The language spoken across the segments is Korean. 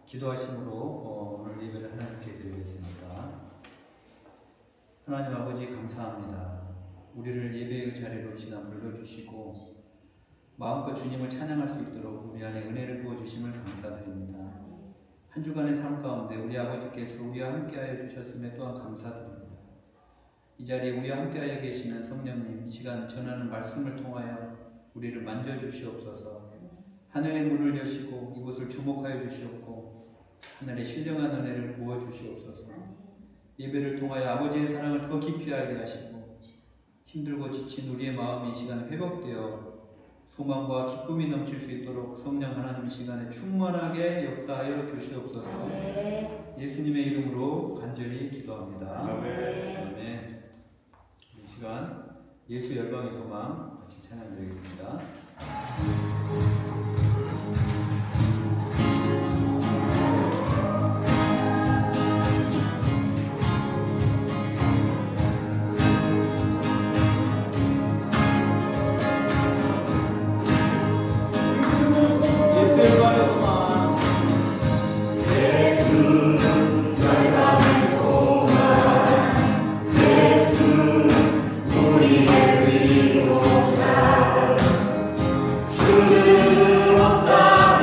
기도하심으로 오늘 예배를 하나님께 드리겠습니다. 하나님 아버지 감사합니다. 우리를 예배의 자리로 시간 불러주시고 마음껏 주님을 찬양할 수 있도록 우리 안에 은혜를 부어주심을 감사드립니다. 한 주간의 삶 가운데 우리 아버지께서 우리와 함께하여 주셨음에 또한 감사드립니다. 이 자리에 우리와 함께하여 계시는 성령님, 이 시간 전하는 말씀을 통하여 우리를 만져주시옵소서. 하늘의 문을 여시고 이곳을 주목하여 주시옵고 하늘의 신령한 은혜를 부어주시옵소서. 예배를 통하여 아버지의 사랑을 더 깊이 알게 하시고 힘들고 지친 우리의 마음이 이 시간에 회복되어 소망과 기쁨이 넘칠 수 있도록 성령 하나님 이 시간에 충만하게 역사하여 주시옵소서. 예수님의 이름으로 간절히 기도합니다. 아멘. 이 시간 예수 열방의 소망 같이 찬양드리겠습니다. 주는 없다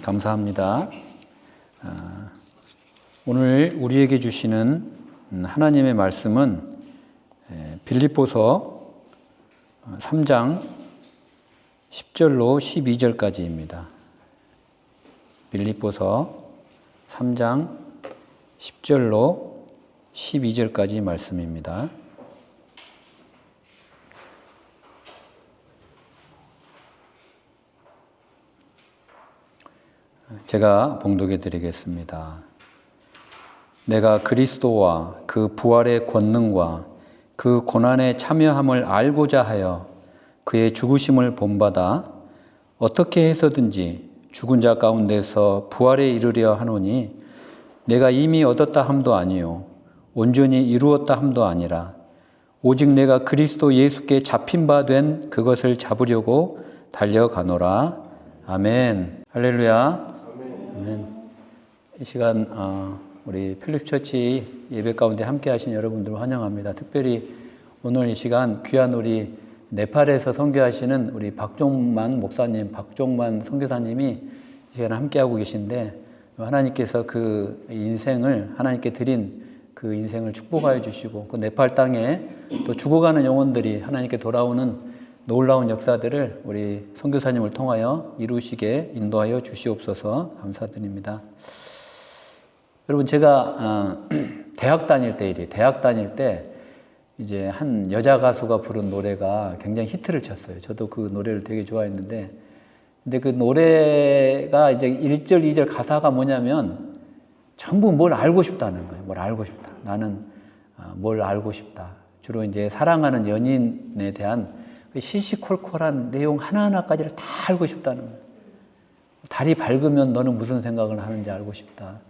감사합니다. 오늘 우리에게 주시는 하나님의 말씀은 빌립보서 3장 10절로 12절까지입니다. 빌립보서 3장 10절로 12절까지 말씀입니다. 제가 봉독해 드리겠습니다. 내가 그리스도와 그 부활의 권능과 그 고난에 참여함을 알고자 하여 그의 죽으심을 본받아 어떻게 해서든지 죽은 자 가운데서 부활에 이르려 하노니 내가 이미 얻었다 함도 아니요 온전히 이루었다 함도 아니라 오직 내가 그리스도 예수께 잡힌 바 된 그것을 잡으려고 달려가노라. 아멘. 할렐루야. 아멘. 이 시간 우리 필립처치 예배 가운데 함께 하신 여러분들 환영합니다. 특별히 오늘 이 시간 귀한 우리 네팔에서 선교하시는 우리 박종만 목사님, 박종만 선교사님이 이 시간에 함께하고 계신데 하나님께서 그 인생을 하나님께 드린 그 인생을 축복하여 주시고 그 네팔 땅에 또 죽어가는 영혼들이 하나님께 돌아오는 놀라운 역사들을 우리 선교사님을 통하여 이루시게 인도하여 주시옵소서. 감사드립니다. 여러분 제가 대학 다닐 때 이제 한 여자 가수가 부른 노래가 굉장히 히트를 쳤어요. 저도 그 노래를 되게 좋아했는데 근데 그 노래가 이제 1절, 2절 가사가 뭐냐면 전부 뭘 알고 싶다는 거예요. 뭘 알고 싶다. 나는 뭘 알고 싶다. 주로 이제 사랑하는 연인에 대한 시시콜콜한 내용 하나하나까지를 다 알고 싶다는 거예요. 달이 밝으면 너는 무슨 생각을 하는지 알고 싶다.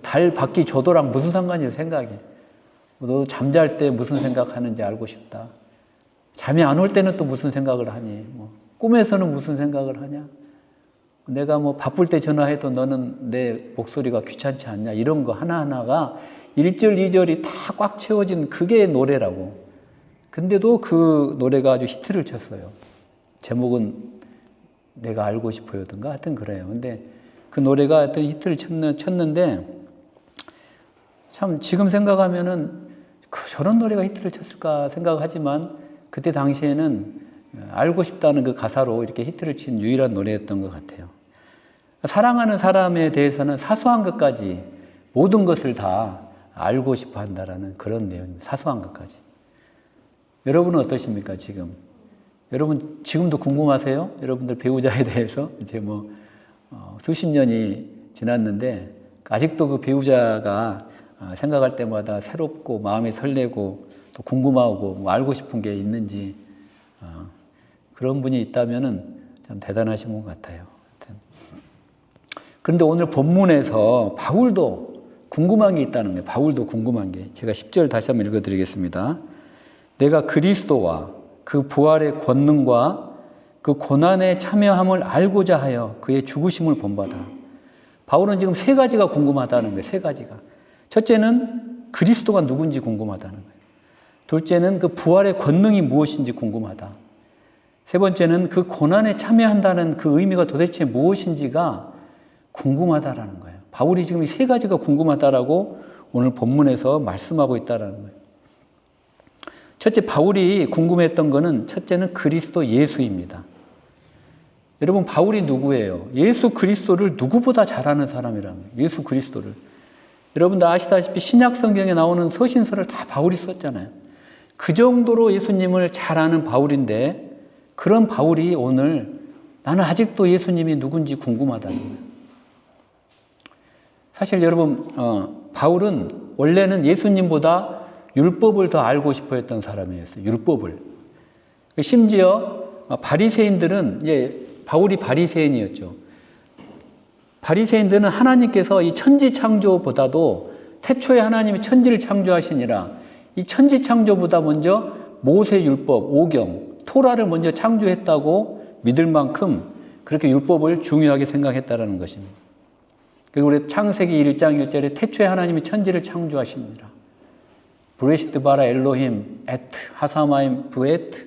달 밖이 조도랑 무슨 상관이에요, 생각이. 너 잠잘 때 무슨 생각하는지 알고 싶다. 잠이 안 올 때는 또 무슨 생각을 하니. 꿈에서는 무슨 생각을 하냐. 내가 바쁠 때 전화해도 너는 내 목소리가 귀찮지 않냐. 이런 거 하나하나가 1절, 2절이 다 꽉 채워진 그게 노래라고. 근데도 그 노래가 아주 히트를 쳤어요. 제목은 내가 알고 싶어요든가 하여튼 그래요. 근데 그 노래가 하여튼 히트를 쳤는데 참 지금 생각하면은 저런 노래가 히트를 쳤을까 생각하지만 그때 당시에는 알고 싶다는 그 가사로 이렇게 히트를 친 유일한 노래였던 것 같아요. 사랑하는 사람에 대해서는 사소한 것까지 모든 것을 다 알고 싶어 한다라는 그런 내용입니다. 사소한 것까지. 여러분은 어떠십니까, 지금? 여러분, 지금도 궁금하세요? 여러분들 배우자에 대해서? 이제 수십 년이 지났는데, 아직도 그 배우자가 생각할 때마다 새롭고, 마음이 설레고, 또 궁금하고, 알고 싶은 게 있는지, 그런 분이 있다면은 참 대단하신 것 같아요. 그런데 오늘 본문에서 바울도 궁금한 게 있다는 거예요. 바울도 궁금한 게. 제가 10절 다시 한번 읽어드리겠습니다. 내가 그리스도와 그 부활의 권능과 그 고난에 참여함을 알고자 하여 그의 죽으심을 본받아. 바울은 지금 세 가지가 궁금하다는 거예요. 세 가지가. 첫째는 그리스도가 누군지 궁금하다는 거예요. 둘째는 그 부활의 권능이 무엇인지 궁금하다. 세 번째는 그 고난에 참여한다는 그 의미가 도대체 무엇인지가 궁금하다라는 거예요. 바울이 지금 이 세 가지가 궁금하다라고 오늘 본문에서 말씀하고 있다라는 거예요. 첫째, 바울이 궁금했던 거는 첫째는 그리스도 예수입니다. 여러분, 바울이 누구예요? 예수 그리스도를 누구보다 잘 아는 사람이라는 거예요. 예수 그리스도를. 여러분들 아시다시피 신약 성경에 나오는 서신서를 다 바울이 썼잖아요. 그 정도로 예수님을 잘 아는 바울인데 그런 바울이 오늘 나는 아직도 예수님이 누군지 궁금하다는 거예요. 사실 여러분, 바울은 원래는 예수님보다 율법을 더 알고 싶어 했던 사람이었어요. 율법을. 심지어 바리새인들은 바울이 바리새인이었죠. 바리새인들은 하나님께서 이 천지 창조보다도 태초에 하나님이 천지를 창조하시니라 이 천지 창조보다 먼저 모세 율법, 오경, 토라를 먼저 창조했다고 믿을 만큼 그렇게 율법을 중요하게 생각했다라는 것입니다. 그리고 우리 창세기 1장 1절에 태초에 하나님이 천지를 창조하시니라. 브레시트 바라 엘로힘 에트 하사마임 브에트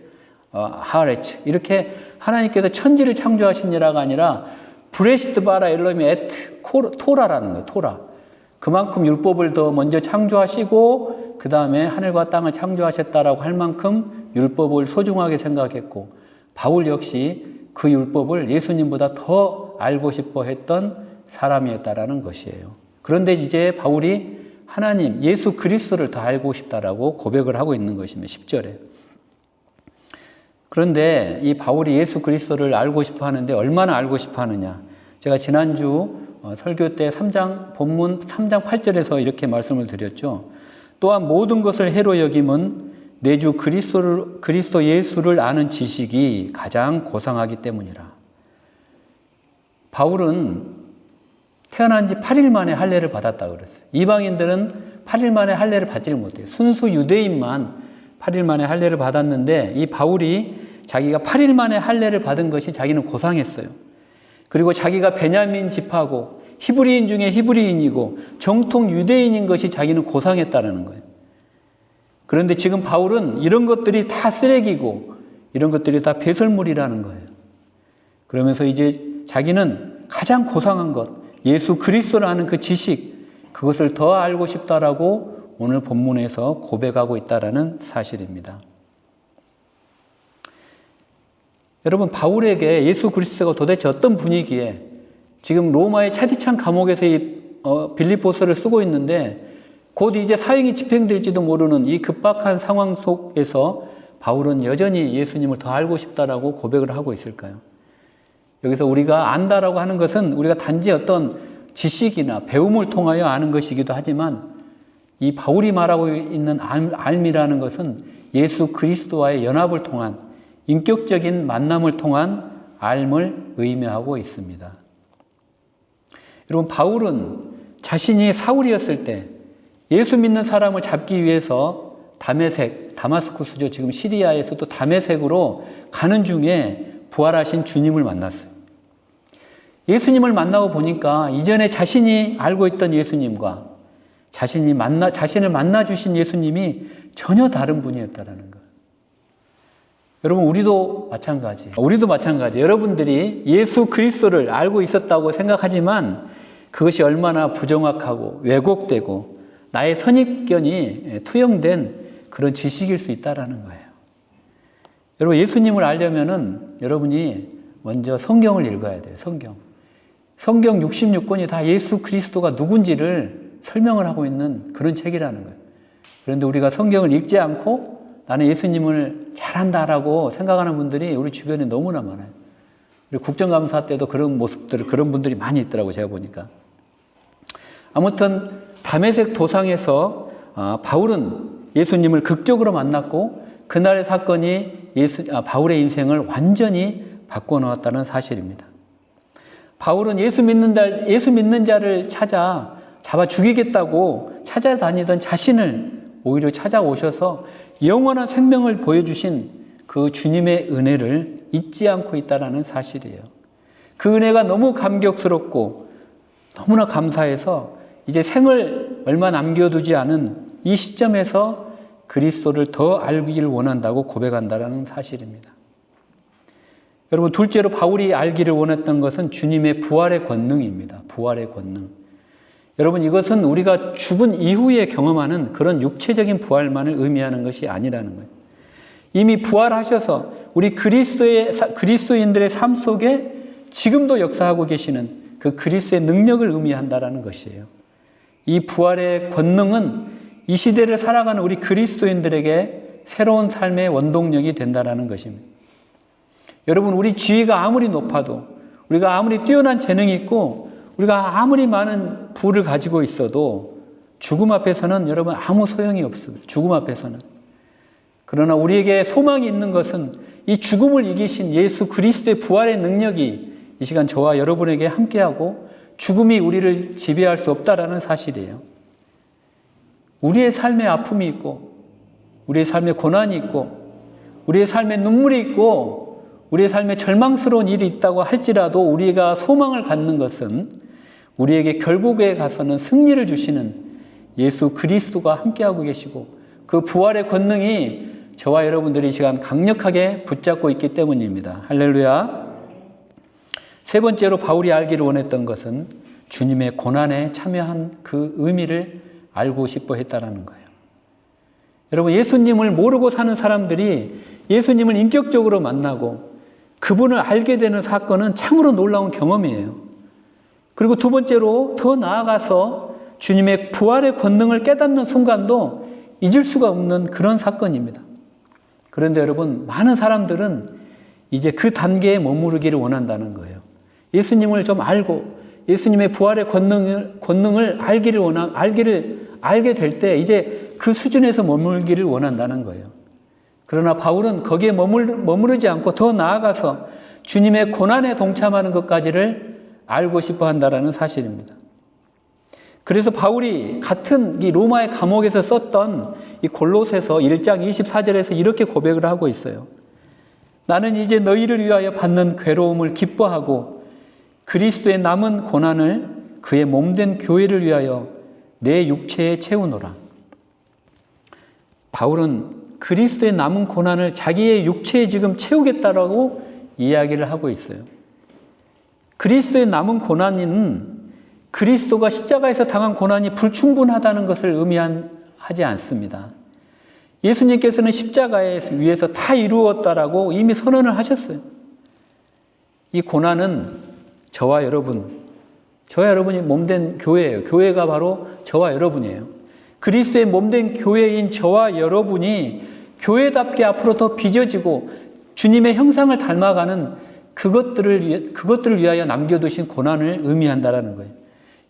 하레츠 이렇게 하나님께서 천지를 창조하시니라가 아니라 브레시트 바라 엘로힘 에트 토라라는 거예요. 토라. 그만큼 율법을 더 먼저 창조하시고 그 다음에 하늘과 땅을 창조하셨다라고 할 만큼 율법을 소중하게 생각했고, 바울 역시 그 율법을 예수님보다 더 알고 싶어 했던 사람이었다라는 것이에요. 그런데 이제 바울이 하나님, 예수 그리스도를 더 알고 싶다라고 고백을 하고 있는 것입니다. 10절에. 그런데 이 바울이 예수 그리스도를 알고 싶어 하는데 얼마나 알고 싶어 하느냐. 제가 지난주 설교 때 본문 3장 8절에서 이렇게 말씀을 드렸죠. 또한 모든 것을 해로 여김은 내 주 그리스도 예수를 아는 지식이 가장 고상하기 때문이라. 바울은 태어난 지 8일 만에 할례를 받았다고 그랬어요. 이방인들은 8일 만에 할례를 받지를 못해요. 순수 유대인만 8일 만에 할례를 받았는데 이 바울이 자기가 8일 만에 할례를 받은 것이 자기는 고상했어요. 그리고 자기가 베냐민 지파고 히브리인 중에 히브리인이고 정통 유대인인 것이 자기는 고상했다는 거예요. 그런데 지금 바울은 이런 것들이 다 쓰레기고 이런 것들이 다 배설물이라는 거예요. 그러면서 이제 자기는 가장 고상한 것, 예수 그리스도라는 그 지식, 그것을 더 알고 싶다라고 오늘 본문에서 고백하고 있다라는 사실입니다. 여러분, 바울에게 예수 그리스도가 도대체 어떤 분위기에, 지금 로마의 차디찬 감옥에서 이 빌립보서를 쓰고 있는데 곧 이제 사형이 집행될지도 모르는 이 급박한 상황 속에서 바울은 여전히 예수님을 더 알고 싶다라고 고백을 하고 있을까요? 여기서 우리가 안다라고 하는 것은 우리가 단지 어떤 지식이나 배움을 통하여 아는 것이기도 하지만 이 바울이 말하고 있는 알미라는 것은 예수 그리스도와의 연합을 통한 인격적인 만남을 통한 알을 의미하고 있습니다. 여러분, 바울은 자신이 사울이었을 때 예수 믿는 사람을 잡기 위해서 다마스쿠스죠. 지금 시리아에서도 다메섹으로 가는 중에 부활하신 주님을 만났어요. 예수님을 만나고 보니까 이전에 자신이 알고 있던 예수님과 자신을 만나주신 예수님이 전혀 다른 분이었다는 거예요. 여러분, 우리도 마찬가지. 여러분들이 예수 그리스도를 알고 있었다고 생각하지만 그것이 얼마나 부정확하고 왜곡되고 나의 선입견이 투영된 그런 지식일 수 있다는 거예요. 여러분, 예수님을 알려면은 여러분이 먼저 성경을 읽어야 돼요. 성경 66권이 다 예수 그리스도가 누군지를 설명을 하고 있는 그런 책이라는 거예요. 그런데 우리가 성경을 읽지 않고 나는 예수님을 잘한다라고 생각하는 분들이 우리 주변에 너무나 많아요. 우리 국정감사 때도 그런 분들이 많이 있더라고요. 제가 보니까. 아무튼 다메섹 도상에서 바울은 예수님을 극적으로 만났고 그날의 사건이 바울의 인생을 완전히 바꿔놓았다는 사실입니다. 바울은 예수 믿는 자를 잡아 죽이겠다고 찾아다니던 자신을 오히려 찾아오셔서 영원한 생명을 보여주신 그 주님의 은혜를 잊지 않고 있다는 사실이에요. 그 은혜가 너무 감격스럽고 너무나 감사해서 이제 생을 얼마 남겨두지 않은 이 시점에서 그리스도를 더 알기를 원한다고 고백한다는 사실입니다. 여러분, 둘째로 바울이 알기를 원했던 것은 주님의 부활의 권능입니다. 부활의 권능. 여러분, 이것은 우리가 죽은 이후에 경험하는 그런 육체적인 부활만을 의미하는 것이 아니라는 거예요. 이미 부활하셔서 우리 그리스도인들의 삶 속에 지금도 역사하고 계시는 그 그리스도의 능력을 의미한다는 것이에요. 이 부활의 권능은 이 시대를 살아가는 우리 그리스도인들에게 새로운 삶의 원동력이 된다는 것입니다. 여러분, 우리 지위가 아무리 높아도, 우리가 아무리 뛰어난 재능이 있고, 우리가 아무리 많은 부를 가지고 있어도 죽음 앞에서는 여러분 아무 소용이 없습니다. 죽음 앞에서는. 그러나 우리에게 소망이 있는 것은 이 죽음을 이기신 예수 그리스도의 부활의 능력이 이 시간 저와 여러분에게 함께하고 죽음이 우리를 지배할 수 없다라는 사실이에요. 우리의 삶에 아픔이 있고, 우리의 삶에 고난이 있고, 우리의 삶에 눈물이 있고, 우리의 삶에 절망스러운 일이 있다고 할지라도 우리가 소망을 갖는 것은 우리에게 결국에 가서는 승리를 주시는 예수 그리스도가 함께하고 계시고 그 부활의 권능이 저와 여러분들이 이 시간 강력하게 붙잡고 있기 때문입니다. 할렐루야. 세 번째로 바울이 알기를 원했던 것은 주님의 고난에 참여한 그 의미를 알고 싶어 했다라는 거예요. 여러분, 예수님을 모르고 사는 사람들이 예수님을 인격적으로 만나고 그분을 알게 되는 사건은 참으로 놀라운 경험이에요. 그리고 두 번째로 더 나아가서 주님의 부활의 권능을 깨닫는 순간도 잊을 수가 없는 그런 사건입니다. 그런데 여러분, 많은 사람들은 이제 그 단계에 머무르기를 원한다는 거예요. 예수님을 좀 알고 예수님의 부활의 권능을 알게 될 때 이제 그 수준에서 머물기를 원한다는 거예요. 그러나 바울은 거기에 머무르지 않고 더 나아가서 주님의 고난에 동참하는 것까지를 알고 싶어 한다는 사실입니다. 그래서 바울이 같은 이 로마의 감옥에서 썼던 이 골로새서 1장 24절에서 이렇게 고백을 하고 있어요. 나는 이제 너희를 위하여 받는 괴로움을 기뻐하고 그리스도의 남은 고난을 그의 몸된 교회를 위하여 내 육체에 채우노라. 바울은 그리스도의 남은 고난을 자기의 육체에 지금 채우겠다라고 이야기를 하고 있어요. 그리스도의 남은 고난은 그리스도가 십자가에서 당한 고난이 불충분하다는 것을 의미하지 않습니다. 예수님께서는 십자가에 위에서 다 이루었다라고 이미 선언을 하셨어요. 이 고난은 저와 여러분이 몸된 교회예요. 교회가 바로 저와 여러분이에요. 그리스도의 몸된 교회인 저와 여러분이 교회답게 앞으로 더 빚어지고 주님의 형상을 닮아가는 그것들을 위하여 남겨두신 고난을 의미한다라는 거예요.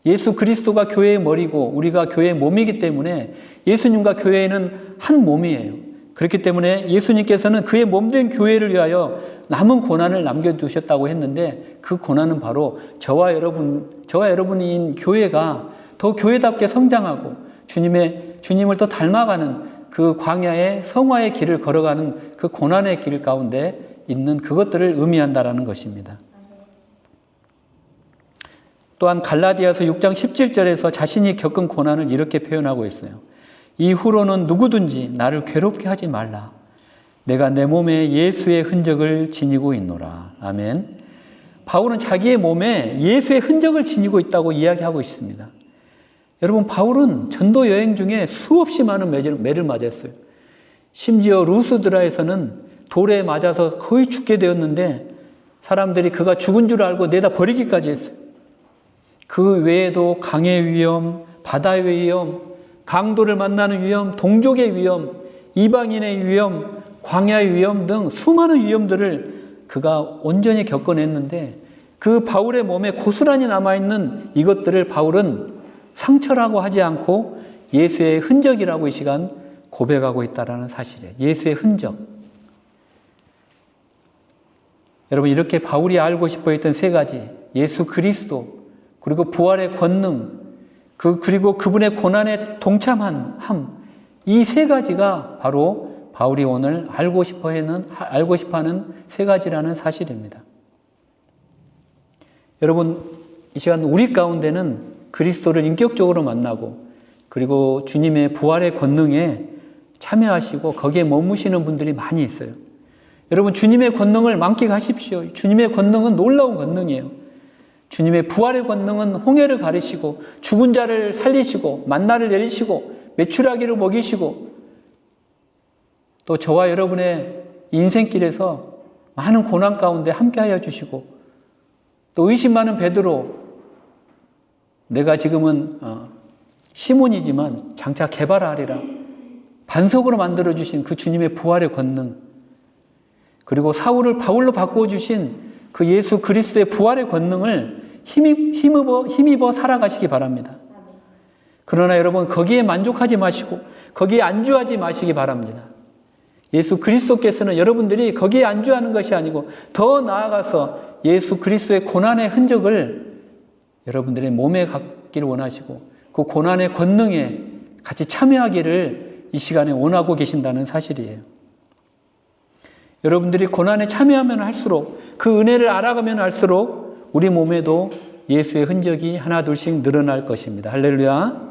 예수 그리스도가 교회의 머리고 우리가 교회의 몸이기 때문에 예수님과 교회는 한 몸이에요. 그렇기 때문에 예수님께서는 그의 몸된 교회를 위하여 남은 고난을 남겨두셨다고 했는데 그 고난은 바로 저와 여러분인 교회가 더 교회답게 성장하고 주님을 더 닮아가는 그 광야의 성화의 길을 걸어가는 그 고난의 길 가운데 있는 그것들을 의미한다라는 것입니다. 또한 갈라디아서 6장 17절에서 자신이 겪은 고난을 이렇게 표현하고 있어요. 이후로는 누구든지 나를 괴롭게 하지 말라. 내가 내 몸에 예수의 흔적을 지니고 있노라. 아멘. 바울은 자기의 몸에 예수의 흔적을 지니고 있다고 이야기하고 있습니다. 여러분, 바울은 전도 여행 중에 수없이 많은 매를 맞았어요. 심지어 루스드라에서는 돌에 맞아서 거의 죽게 되었는데 사람들이 그가 죽은 줄 알고 내다 버리기까지 했어요. 그 외에도 강의 위험, 바다의 위험, 강도를 만나는 위험, 동족의 위험, 이방인의 위험, 광야의 위험 등 수많은 위험들을 그가 온전히 겪어냈는데 그 바울의 몸에 고스란히 남아있는 이것들을 바울은 상처라고 하지 않고 예수의 흔적이라고 이 시간 고백하고 있다는 사실이에요. 예수의 흔적. 여러분, 이렇게 바울이 알고 싶어 했던 세 가지, 예수 그리스도, 그리고 부활의 권능, 그리고 그분의 고난에 동참한 함, 이 세 가지가 바로 바울이 오늘 알고 싶어하는 세 가지라는 사실입니다. 여러분, 이 시간 우리 가운데는 그리스도를 인격적으로 만나고 그리고 주님의 부활의 권능에 참여하시고 거기에 머무시는 분들이 많이 있어요. 여러분, 주님의 권능을 만끽하십시오. 주님의 권능은 놀라운 권능이에요. 주님의 부활의 권능은 홍해를 가르시고 죽은 자를 살리시고 만나를 내리시고 메추라기를 먹이시고 또 저와 여러분의 인생길에서 많은 고난 가운데 함께하여 주시고 또 의심 많은 베드로, 내가 지금은 시몬이지만 장차 개발하리라 반석으로 만들어주신 그 주님의 부활의 권능, 그리고 사울을 바울로 바꿔주신 그 예수 그리스도의 부활의 권능을 힘입어 살아가시기 바랍니다. 그러나 여러분, 거기에 만족하지 마시고 거기에 안주하지 마시기 바랍니다. 예수 그리스도께서는 여러분들이 거기에 안주하는 것이 아니고 더 나아가서 예수 그리스도의 고난의 흔적을 여러분들의 몸에 갖기를 원하시고 그 고난의 권능에 같이 참여하기를 이 시간에 원하고 계신다는 사실이에요. 여러분들이 고난에 참여하면 할수록 그 은혜를 알아가면 할수록 우리 몸에도 예수의 흔적이 하나 둘씩 늘어날 것입니다. 할렐루야.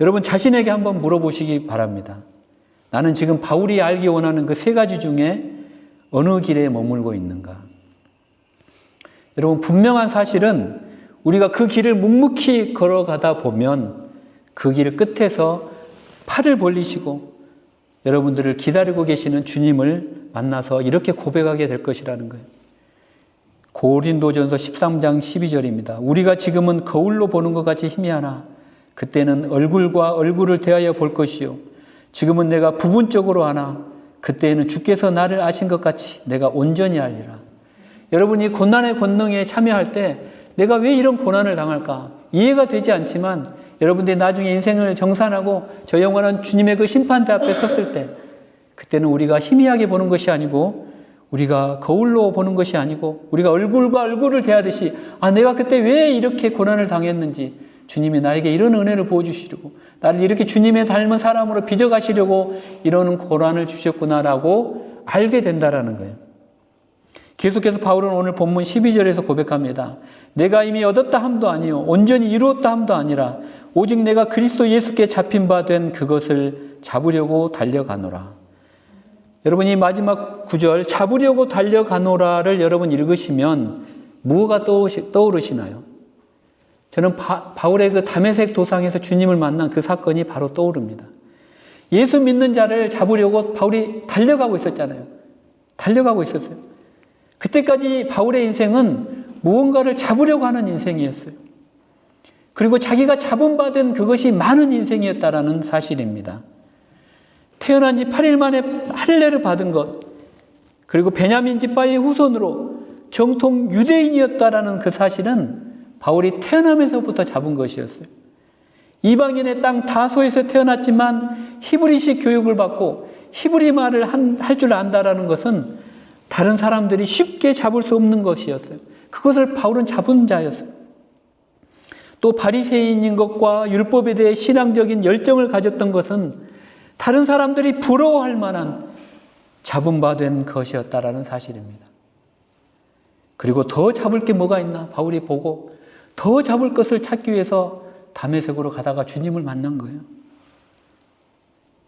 여러분, 자신에게 한번 물어보시기 바랍니다. 나는 지금 바울이 알기 원하는 그 세 가지 중에 어느 길에 머물고 있는가? 여러분, 분명한 사실은 우리가 그 길을 묵묵히 걸어가다 보면 그 길 끝에서 팔을 벌리시고 여러분들을 기다리고 계시는 주님을 만나서 이렇게 고백하게 될 것이라는 거예요. 고린도전서 13장 12절입니다. 우리가 지금은 거울로 보는 것 같이 희미하나 그때는 얼굴과 얼굴을 대하여 볼 것이요. 지금은 내가 부분적으로 아나 그때에는 주께서 나를 아신 것 같이 내가 온전히 알리라. 여러분이 고난의 권능에 참여할 때 내가 왜 이런 고난을 당할까? 이해가 되지 않지만 여러분들이 나중에 인생을 정산하고 저 영원한 주님의 그 심판대 앞에 섰을 때 그때는 우리가 희미하게 보는 것이 아니고 우리가 거울로 보는 것이 아니고 우리가 얼굴과 얼굴을 대하듯이 내가 그때 왜 이렇게 고난을 당했는지 주님이 나에게 이런 은혜를 부어주시려고 나를 이렇게 주님의 닮은 사람으로 빚어가시려고 이런 고난을 주셨구나라고 알게 된다라는 거예요. 계속해서 바울은 오늘 본문 12절에서 고백합니다. 내가 이미 얻었다 함도 아니요 온전히 이루었다 함도 아니라 오직 내가 그리스도 예수께 잡힌 바 된 그것을 잡으려고 달려가노라. 여러분, 이 마지막 구절 잡으려고 달려가노라를 여러분 읽으시면 무엇가 떠오르시나요? 저는 바울의 그 다메섹 도상에서 주님을 만난 그 사건이 바로 떠오릅니다. 예수 믿는 자를 잡으려고 바울이 달려가고 있었잖아요. 달려가고 있었어요. 그때까지 바울의 인생은 무언가를 잡으려고 하는 인생이었어요. 그리고 자기가 잡음받은 그것이 많은 인생이었다라는 사실입니다. 태어난 지 8일 만에 할례를 받은 것, 그리고 베냐민 지파의 후손으로 정통 유대인이었다라는 그 사실은 바울이 태어나면서부터 잡은 것이었어요. 이방인의 땅 다소에서 태어났지만 히브리식 교육을 받고 히브리 말을 할 줄 안다라는 것은 다른 사람들이 쉽게 잡을 수 없는 것이었어요. 그것을 바울은 잡은 자였어요. 또 바리새인인 것과 율법에 대해 신앙적인 열정을 가졌던 것은 다른 사람들이 부러워할 만한 잡은 바 된 것이었다라는 사실입니다. 그리고 더 잡을 게 뭐가 있나 바울이 보고 더 잡을 것을 찾기 위해서 다메섹으로 가다가 주님을 만난 거예요.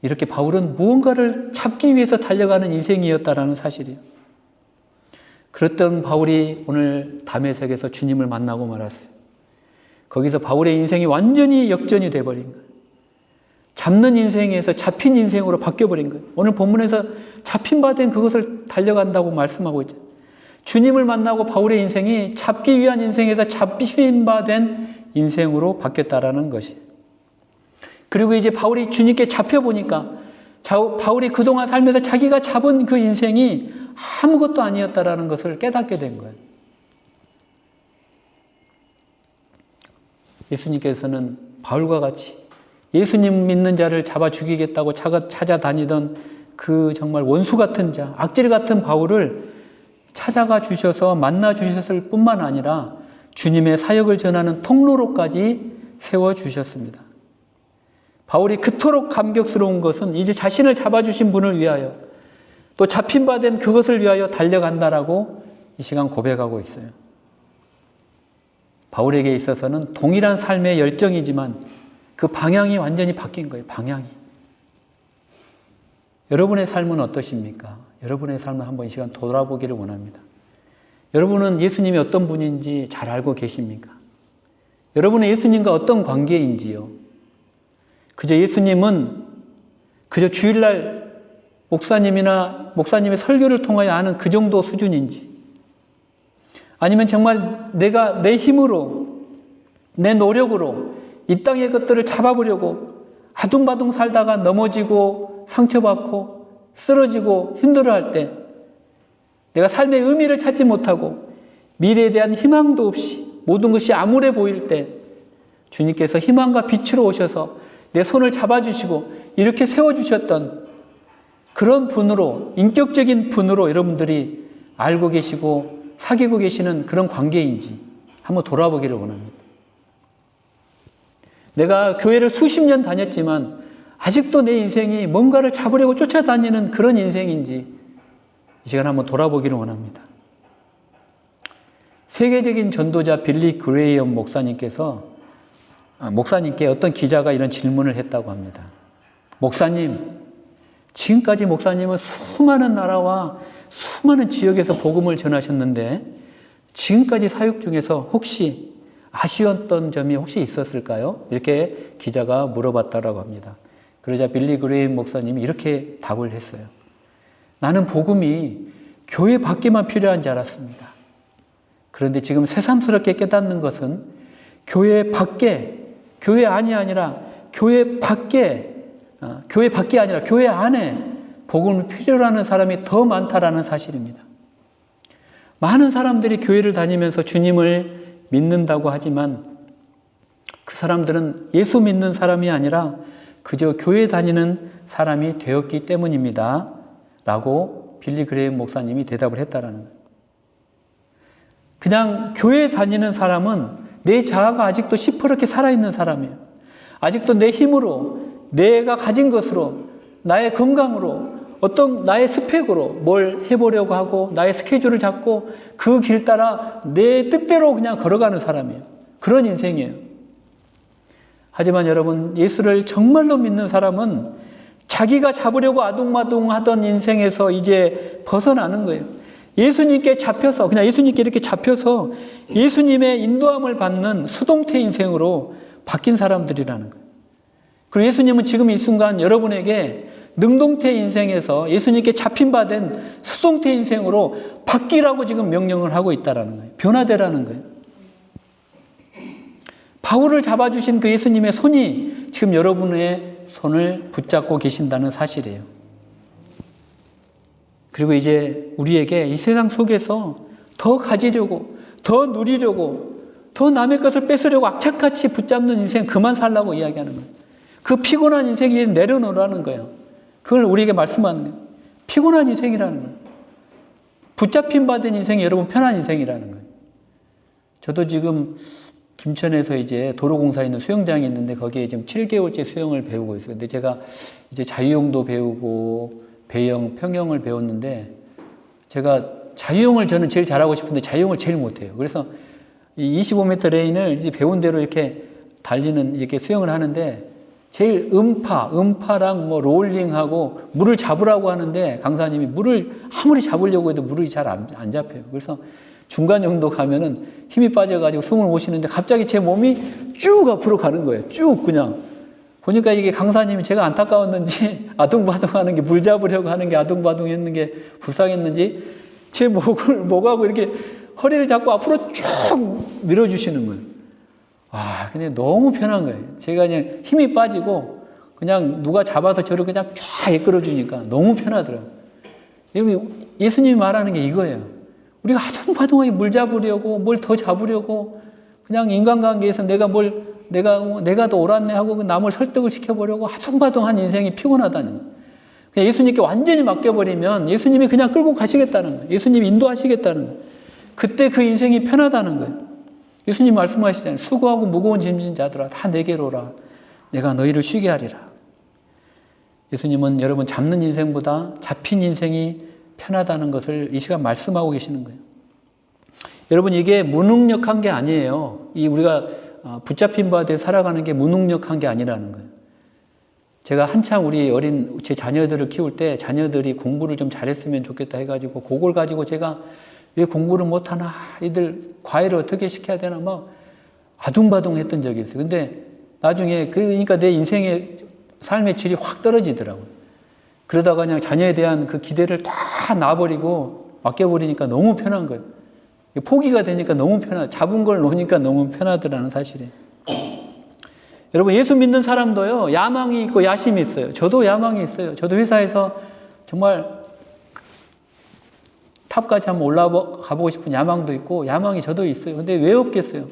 이렇게 바울은 무언가를 잡기 위해서 달려가는 인생이었다라는 사실이에요. 그랬던 바울이 오늘 다메섹에서 주님을 만나고 말았어요. 거기서 바울의 인생이 완전히 역전이 돼버린 거예요. 잡는 인생에서 잡힌 인생으로 바뀌어버린 거예요. 오늘 본문에서 잡힌 바 된 그것을 달려간다고 말씀하고 있죠. 주님을 만나고 바울의 인생이 잡기 위한 인생에서 잡힌 바 된 인생으로 바뀌었다라는 것이에요. 그리고 이제 바울이 주님께 잡혀보니까 바울이 그동안 살면서 자기가 잡은 그 인생이 아무것도 아니었다라는 것을 깨닫게 된 거예요. 예수님께서는 바울과 같이 예수님 믿는 자를 잡아 죽이겠다고 찾아다니던 그 정말 원수 같은 자, 악질 같은 바울을 찾아가 주셔서 만나 주셨을 뿐만 아니라 주님의 사역을 전하는 통로로까지 세워주셨습니다. 바울이 그토록 감격스러운 것은 이제 자신을 잡아주신 분을 위하여 또 잡힌 바 된 그것을 위하여 달려간다라고 이 시간 고백하고 있어요. 바울에게 있어서는 동일한 삶의 열정이지만 그 방향이 완전히 바뀐 거예요. 방향이. 여러분의 삶은 어떠십니까? 여러분의 삶을 한번 이 시간 돌아보기를 원합니다. 여러분은 예수님이 어떤 분인지 잘 알고 계십니까? 여러분은 예수님과 어떤 관계인지요? 그저 예수님은 그저 주일날 목사님의 설교를 통하여 아는 그 정도 수준인지, 아니면 정말 내가 내 힘으로 내 노력으로 이 땅의 것들을 잡아보려고 아둥바둥 살다가 넘어지고 상처받고 쓰러지고 힘들어할 때 내가 삶의 의미를 찾지 못하고 미래에 대한 희망도 없이 모든 것이 암울해 보일 때 주님께서 희망과 빛으로 오셔서 내 손을 잡아주시고 이렇게 세워주셨던 그런 분으로, 인격적인 분으로 여러분들이 알고 계시고 사귀고 계시는 그런 관계인지 한번 돌아보기를 원합니다. 내가 교회를 수십 년 다녔지만 아직도 내 인생이 뭔가를 잡으려고 쫓아다니는 그런 인생인지 이 시간 한번 돌아보기를 원합니다. 세계적인 전도자 빌리 그레이엄 목사님께 어떤 기자가 이런 질문을 했다고 합니다. 목사님, 지금까지 목사님은 수많은 나라와 수많은 지역에서 복음을 전하셨는데 지금까지 사역 중에서 혹시 아쉬웠던 점이 혹시 있었을까요? 이렇게 기자가 물어봤다라고 합니다. 그러자 빌리 그레임 목사님이 이렇게 답을 했어요. 나는 복음이 교회 밖에만 필요한 줄 알았습니다. 그런데 지금 새삼스럽게 깨닫는 것은 교회 밖에, 교회 안이 아니라 교회 밖에 아니라 교회 안에 복음을 필요로 하는 사람이 더 많다라는 사실입니다. 많은 사람들이 교회를 다니면서 주님을 믿는다고 하지만 그 사람들은 예수 믿는 사람이 아니라 그저 교회 다니는 사람이 되었기 때문입니다. 라고 빌리 그레임 목사님이 대답을 했다라는 거예요. 그냥 교회 다니는 사람은 내 자아가 아직도 시퍼렇게 살아있는 사람이에요. 아직도 내 힘으로, 내가 가진 것으로, 나의 건강으로, 어떤 나의 스펙으로 뭘 해보려고 하고 나의 스케줄을 잡고 그 길 따라 내 뜻대로 그냥 걸어가는 사람이에요. 그런 인생이에요. 하지만 여러분, 예수를 정말로 믿는 사람은 자기가 잡으려고 아둥바둥하던 인생에서 이제 벗어나는 거예요. 예수님께 잡혀서, 그냥 예수님께 이렇게 잡혀서 예수님의 인도함을 받는 수동태 인생으로 바뀐 사람들이라는 거예요. 그리고 예수님은 지금 이 순간 여러분에게 능동태 인생에서 예수님께 잡힌 바 된 수동태 인생으로 바뀌라고 지금 명령을 하고 있다는 거예요. 변화되라는 거예요. 바울을 잡아주신 그 예수님의 손이 지금 여러분의 손을 붙잡고 계신다는 사실이에요. 그리고 이제 우리에게 이 세상 속에서 더 가지려고, 더 누리려고, 더 남의 것을 뺏으려고 악착같이 붙잡는 인생 그만 살라고 이야기하는 거예요. 그 피곤한 인생 이제 내려놓으라는 거예요. 그걸 우리에게 말씀하는 거예요. 피곤한 인생이라는 거예요. 붙잡힌 바 된 인생이 여러분 편한 인생이라는 거예요. 저도 지금 김천에서 이제 도로공사에 있는 수영장이 있는데 거기에 지금 7개월째 수영을 배우고 있어요. 근데 제가 이제 자유형도 배우고 배영, 평영을 배웠는데 제가 자유형을 저는 제일 잘하고 싶은데 자유형을 제일 못해요. 그래서 이 25m 레인을 이제 배운 대로 이렇게 달리는 이렇게 수영을 하는데 제일 음파랑 뭐 롤링하고 물을 잡으라고 하는데 강사님이 물을 아무리 잡으려고 해도 물이 잘 안 잡혀요. 그래서 중간 정도 가면은 힘이 빠져가지고 숨을 못 쉬는데 갑자기 제 몸이 쭉 앞으로 가는 거예요. 쭉 그냥. 보니까 이게 강사님이 제가 안타까웠는지 아둥바둥 하는 게 물 잡으려고 하는 게 아둥바둥 했는 게 불쌍했는지 제 목하고 이렇게 허리를 잡고 앞으로 쭉 밀어주시는 거예요. 아, 근데 너무 편한 거예요. 제가 그냥 힘이 빠지고 그냥 누가 잡아서 저를 그냥 쫙 이끌어주니까 너무 편하더라고요. 예수님이 말하는 게 이거예요. 우리가 아둥바둥하게 물 잡으려고 뭘 더 잡으려고 그냥 인간관계에서 내가 더 옳았네 하고 남을 설득을 시켜보려고 아둥바둥한 인생이 피곤하다는 거예요. 그냥 예수님께 완전히 맡겨버리면 예수님이 그냥 끌고 가시겠다는 거예요. 예수님이 인도하시겠다는 거예요. 그때 그 인생이 편하다는 거예요. 예수님 말씀하시잖아요. 수고하고 무거운 짐진 자들아 다 내게로 오라. 내가 너희를 쉬게 하리라. 예수님은 여러분 잡는 인생보다 잡힌 인생이 편하다는 것을 이 시간 말씀하고 계시는 거예요. 여러분 이게 무능력한 게 아니에요. 우리가 붙잡힌 바에 살아가는 게 무능력한 게 아니라는 거예요. 제가 한창 우리 어린 제 자녀들을 키울 때 자녀들이 공부를 좀 잘했으면 좋겠다 해가지고 그걸 가지고 제가 왜 공부를 못하나 이들 과외를 어떻게 시켜야 되나 막 아둥바둥 했던 적이 있어요. 근데 나중에 그러니까 내 인생의 삶의 질이 확 떨어지더라고요. 그러다가 그냥 자녀에 대한 그 기대를 다 놔버리고 맡겨버리니까 너무 편한 거예요. 포기가 되니까 너무 잡은 걸 놓으니까 너무 편하더라는 사실이에요. 여러분 예수 믿는 사람도요 야망이 있고 야심이 있어요. 저도 야망이 있어요. 저도 회사에서 정말 탑까지 한번 올라가 보고 싶은 야망도 있고 야망이 저도 있어요. 근데 왜 없겠어요?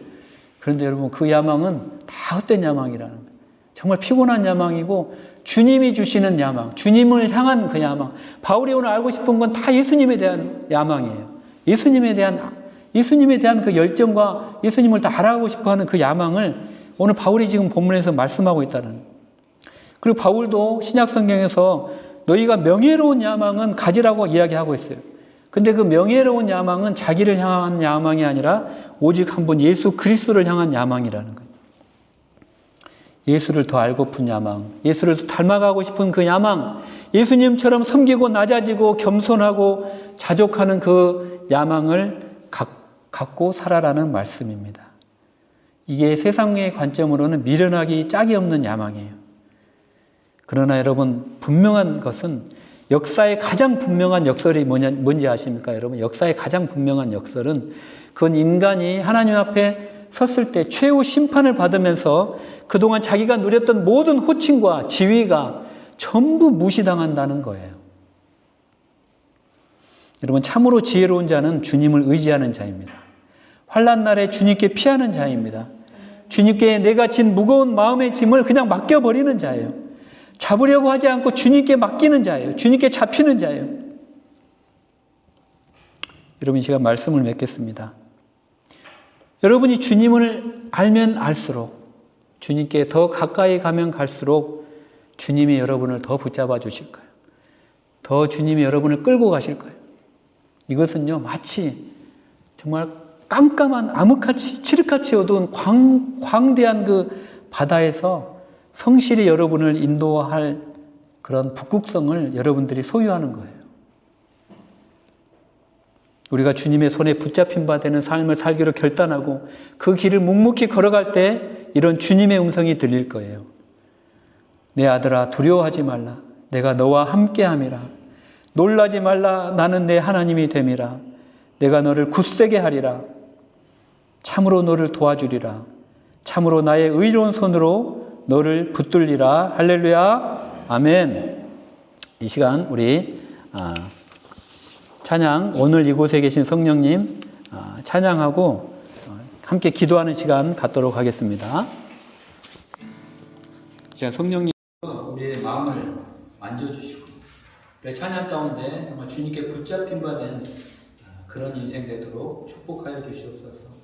그런데 여러분 그 야망은 다 헛된 야망이라는 거예요. 정말 피곤한 야망이고 주님이 주시는 야망, 주님을 향한 그 야망. 바울이 오늘 알고 싶은 건 다 예수님에 대한 야망이에요. 예수님에 대한 그 열정과 예수님을 다 알아가고 싶어 하는 그 야망을 오늘 바울이 지금 본문에서 말씀하고 있다는 거예요. 그리고 바울도 신약 성경에서 너희가 명예로운 야망은 가지라고 이야기하고 있어요. 근데 그 명예로운 야망은 자기를 향한 야망이 아니라 오직 한 분 예수 그리스도를 향한 야망이라는 거예요. 예수를 더 알고픈 야망, 예수를 더 닮아가고 싶은 그 야망, 예수님처럼 섬기고 낮아지고 겸손하고 자족하는 그 야망을 갖고 살아라는 말씀입니다. 이게 세상의 관점으로는 미련하기 짝이 없는 야망이에요. 그러나 여러분, 분명한 것은 역사의 가장 분명한 역설이 뭔지 아십니까? 여러분, 역사의 가장 분명한 역설은 그건 인간이 하나님 앞에 섰을 때 최후 심판을 받으면서 그동안 자기가 누렸던 모든 호칭과 지위가 전부 무시당한다는 거예요. 여러분, 참으로 지혜로운 자는 주님을 의지하는 자입니다. 환난 날에 주님께 피하는 자입니다. 주님께 내가 진 무거운 마음의 짐을 그냥 맡겨버리는 자예요. 잡으려고 하지 않고 주님께 맡기는 자예요. 주님께 잡히는 자예요. 여러분, 이 시간 말씀을 맺겠습니다. 여러분이 주님을 알면 알수록, 주님께 더 가까이 가면 갈수록 주님이 여러분을 더 붙잡아 주실 거예요. 더 주님이 여러분을 끌고 가실 거예요. 이것은요, 마치 정말 깜깜한 암흑같이 칠흑같이 어두운 광대한 그 바다에서 성실히 여러분을 인도할 그런 북극성을 여러분들이 소유하는 거예요. 우리가 주님의 손에 붙잡힌 바 되는 삶을 살기로 결단하고 그 길을 묵묵히 걸어갈 때 이런 주님의 음성이 들릴 거예요. 내 아들아, 두려워하지 말라. 내가 너와 함께함이라. 놀라지 말라. 나는 내 하나님이 됨이라. 내가 너를 굳세게 하리라. 참으로 너를 도와주리라. 참으로 나의 의로운 손으로 너를 붙들리라. 할렐루야. 아멘. 이 시간 우리 찬양, 오늘 이곳에 계신 성령님 찬양하고 함께 기도하는 시간 갖도록 하겠습니다. 자, 성령님 우리의 마음을 만져주시고 우리의 찬양 가운데 정말 주님께 붙잡힌 바 된 그런 인생 되도록 축복하여 주시옵소서.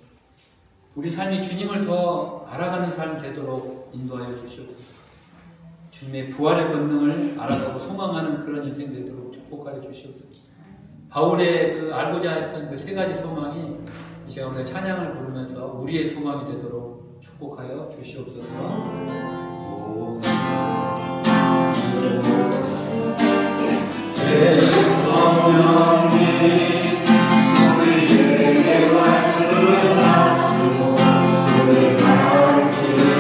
우리 삶이 주님을 더 알아가는 삶 되도록 인도하여 주시옵소서. 주님의 부활의 권능을 알아가고 소망하는 그런 인생 되도록 축복하여 주시옵소서. 바울의 그 알고자 했던 그 세 가지 소망이 이 시간 우리가 찬양을 부르면서 우리의 소망이 되도록 축복하여 주시옵소서. 성령님 우리에게 말씀하시고 우리 가르치소서.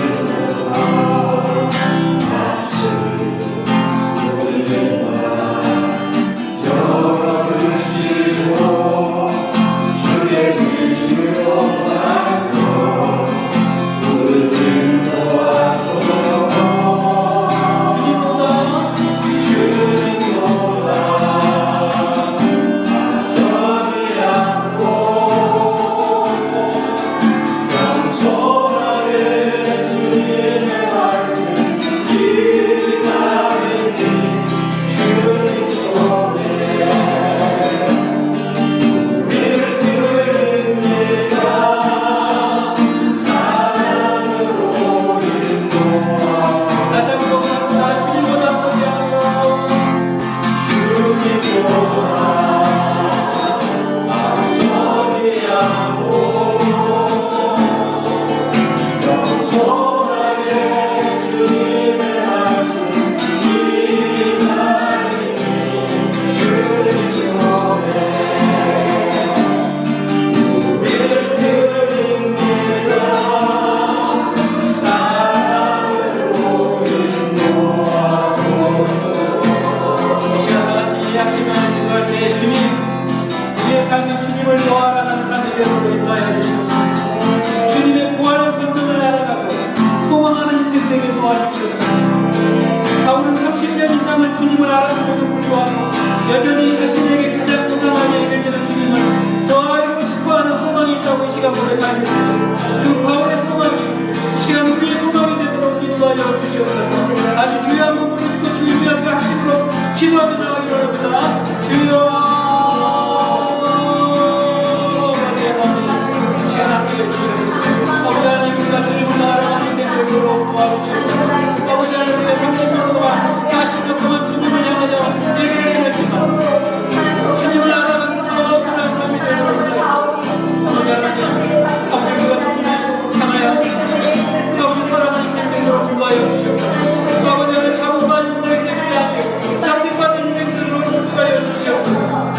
여전히 자신에게 가장 고상하게 여겨지는 주님을 더 알고 싶어하는 소망이 있다고 이 시간 고백하는데 그 바울의 소망이 이 시간 우리의 소망이 되도록 인도하여 주시옵소서. 아주 주여 한번 부르시고 주님 앞에 합심으로 기도하며 나가기 바랍니다. 주여 이 시간 함께해 주시옵소서. 아버지 하나님 우리가 주님을 알아가는 데 되도록 도와주시옵소서. 아버지 하나님 우리가 30년 동안 40년 동안 주님을 향하여 얘기를 했지만 주님을 알아가는 더 그런 삶이 되도록 하옵소서. 아버지 하나님 아버지 우리가 주님을 향하여 아버지 사랑하는 데 되도록 도와여 주시옵소서. 아버지 하나님 잡음받는 인생들이 아니고 잡힘받는 인생들로 축복하여 주시옵소서.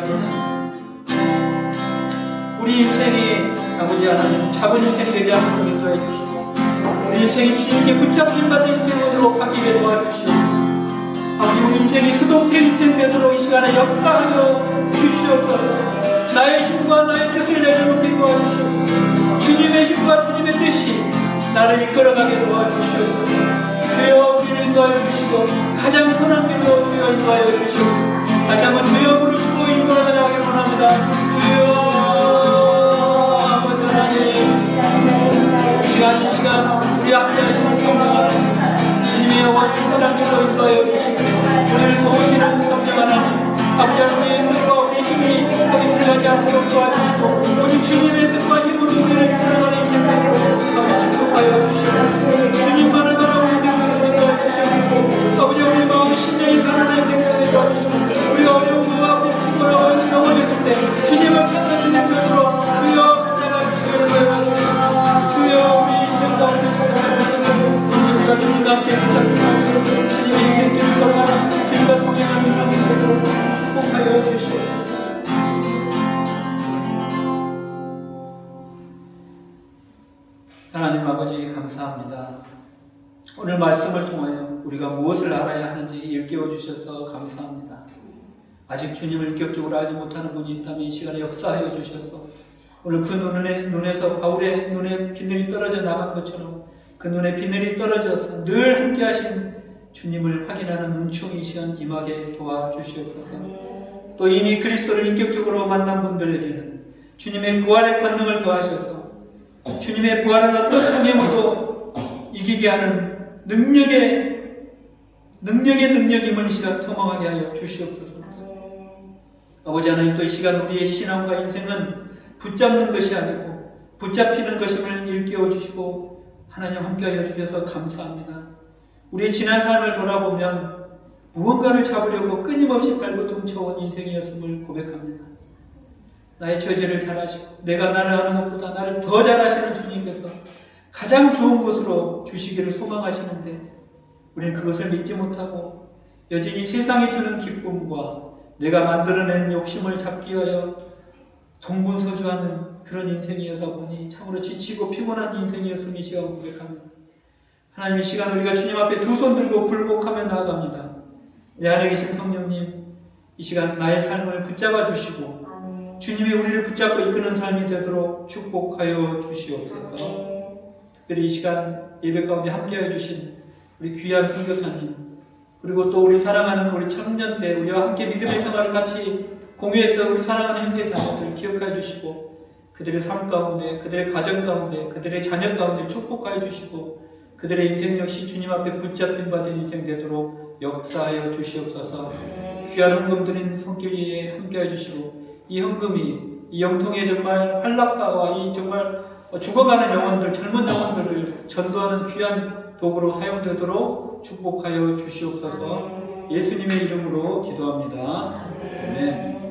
기도하리는 우리 인생이 아버지 하나님 작은 인생 되지 않도록 인도해 주시고 우리 인생이 주님께 붙잡힘 받는 인생으로 바뀌게 도와주시고 아버지 우리 인생이 수동태 인생 되도록 이 시간에 역사하여 주시옵소서. 나의 힘과 나의 뜻을 내려놓게 도와주시옵소서. 주님의 힘과 주님의 뜻이 나를 이끌어가게 도와주시옵소서. 주여 우리를 인도하여 주시고 가장 선한 길로 주여 인도하여 주시고 다시 한번 주여 부르시고 인도하여 나가길 원합니다. 주여 아버지 하나님 이 시간 우리 앞에 하시는 성령 하나님 주님의 영원히 선한 길로 인도하여 주시고 우리를 도우시는 성령 하나님 아버지 하나님 우리의 힘과 우리의 힘이 거기 들어가지 않도록 도와주시고 오직 주님의 뜻과 힘으로 우리를 살아가는 인생으로 아버지 축복하여 주시고 주님만을 바라보는 인생으로 도와주시고 아버지 우리 마음의 신령이 가난한 인생으로 도와주시고 우리가 어려움과 고통으로 넘어졌을 때 주님을 찾는 인생으로 주여 찾아주시고 도와주시고 주여 우리 인생 가운데 찾아주시고 우리가 주님과 함께 붙잡고 주님의 인생길을 걸어가는 주님과 동행하는 인생으로 축복하여 주시옵소서. 하나님 아버지 감사합니다. 오늘 말씀을 통하여 우리가 무엇을 알아야 하는지 일깨워 주셔서 감사합니다. 아직 주님을 인격적으로 알지 못하는 분이 있다면 이 시간에 역사하여 주셔서 오늘 그 눈에서 바울의 눈에 비늘이 떨어져 나간 것처럼 그 눈에 비늘이 떨어져서 늘 함께 하신 주님을 확인하는 은총이 이 시간 임하게 도와주시옵소서. 또 이미 그리스도를 인격적으로 만난 분들에게는 주님의 부활의 권능을 더하셔서 주님의 부활은 어떤 장애물도 이기게 하는 능력임을 이 시간 소망하게 하여 주시옵소서. 아버지 하나님 또 이 시간 우리의 신앙과 인생은 붙잡는 것이 아니고 붙잡히는 것임을 일깨워 주시고 하나님 함께하여 주셔서 감사합니다. 우리의 지난 삶을 돌아보면 무언가를 잡으려고 끊임없이 발버둥 쳐온 인생이었음을 고백합니다. 나의 처지를 잘 아시고 내가 나를 아는 것보다 나를 더 잘 아시는 주님께서 가장 좋은 곳으로 주시기를 소망하시는데 우리는 그것을 믿지 못하고 여전히 세상이 주는 기쁨과 내가 만들어낸 욕심을 잡기 위하여 동분서주하는 그런 인생이었다 보니 참으로 지치고 피곤한 인생이었음을 이 시간 고백합니다. 하나님 이 시간 우리가 주님 앞에 두 손 들고 굴복하며 나아갑니다. 내 안에 계신 성령님 이 시간 나의 삶을 붙잡아 주시고 주님이 우리를 붙잡고 이끄는 삶이 되도록 축복하여 주시옵소서. 특별히 이 시간 예배 가운데 함께하여 주신 우리 귀한 선교사님 그리고 또 우리 사랑하는 우리 청년대 우리와 함께 믿음의 생활을 같이 공유했던 우리 사랑하는 형제 자매들 기억하여 주시고 그들의 삶 가운데 그들의 가정 가운데 그들의 자녀 가운데 축복하여 주시고 그들의 인생 역시 주님 앞에 붙잡힌 받은 인생 되도록 역사하여 주시옵소서. 귀한 헌금 드린 손길 위에 함께하여 주시고 이 헌금이 이 영통의 정말 활락가와 이 정말 죽어가는 영혼들 젊은 영혼들을 전도하는 귀한 도구로 사용되도록 축복하여 주시옵소서. 예수님의 이름으로 기도합니다. 아멘.